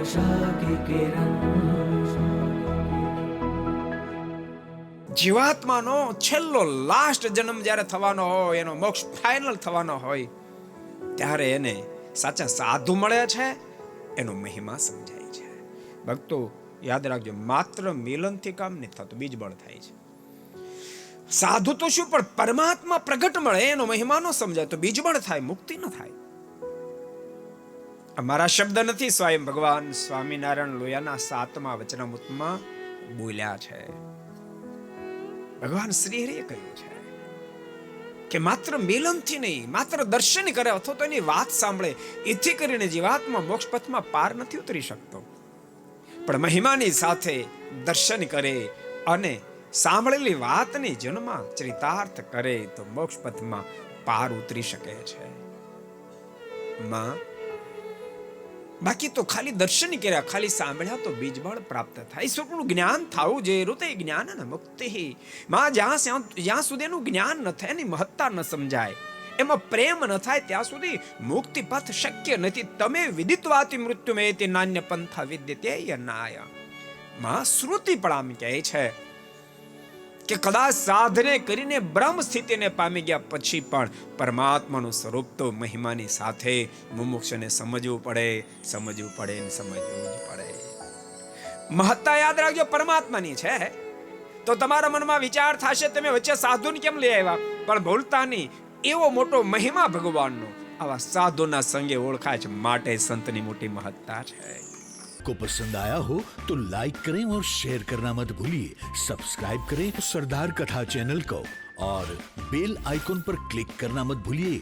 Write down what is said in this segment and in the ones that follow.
आशा की किरण। જીવાત્માનો છેલ્લો લાસ્ટ જન્મ જ્યારે થવાનો હોય, એનો મોક્ષ ફાઇનલ થવાનો હોય, ત્યારે એને સાચા સાધુ મળે છે, એનો મહિમા સમજાય છે. ભક્તો યાદ રાખજો, માત્ર મિલનથી કામ નથી થતું, બીજબળ થાય છે. સાધુ તો શું, પણ પરમાત્મા પ્રગટ મળે, એનો મહિમા ન સમજાય તો બીજબળ થાય, મુક્તિ ન થાય. અમારા શબ્દ નથી, સ્વયં ભગવાન સ્વામિનારાયણ લોયાના 7મા વચનામૃતમાં બોલ્યા છે. ભગવાન શ્રી હરિએ કહ્યું છે કે માત્ર મિલનથી નહીં, માત્ર દર્શન કરે અથવા તો એની વાત સાંભળે, એથી કરીને જીવાત્મા મોક્ષ પથમાં પાર નથી ઉતરી શકતો. પણ મહિમાની સાથે દર્શન કરે અને સાંભળેલી વાતની જન્મમાં ચરિતાર્થ કરે તો મોક્ષ પથમાં પાર ઉતરી શકે છે. માં બાકી તો ખાલી દર્શન કર્યા, ખાલી સાંભળ્યા તો બીજબળ પ્રાપ્ત થાય. ઈશ્વરનું જ્ઞાન થવું જોઈએ. ઋતે જ્ઞાન ને મુક્તિ. માં જ્યાં સુધી એનું જ્ઞાન ન થાય, એની મહત્તા ન સમજાય, એમાં પ્રેમ ન થાય, ત્યાં સુધી મુક્તિ પથ શક્ય નથી. તમે વિદિત્વાતિ મૃત્યુમેતિ નાન્ય પંથા વિદ્યતે યનાય. માં શ્રુતિ પણ આમ કહે છે કે કદાચ સાધને કરીને બ્રહ્મ સ્થિતિને પામી ગયા પછી પણ પરમાત્માનું સ્વરૂપ તો મહિમાની સાથે મુમુક્ષને સમજવું પડે ને સમજવું જ પડે. મહત્તા યાદ રાખજો, પરમાત્માની છે. તો તમારા મનમાં વિચાર થશે તમે વચ્ચે સાધુને કેમ લઈ આવ્યા, પણ ભૂલતા નહીં, એવો મોટો મહિમા ભગવાનનો આવા સાધુના સંગે ઓળખાય છે, માટે સંતની મોટી મહત્તા છે. को पसंद आया हो तो लाइक करें और शेयर करना मत भूलिए. सब्सक्राइब करें सरदार कथा चैनल को और बेल आइकॉन पर क्लिक करना मत भूलिए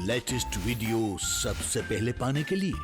लेटेस्ट वीडियो सबसे पहले पाने के लिए.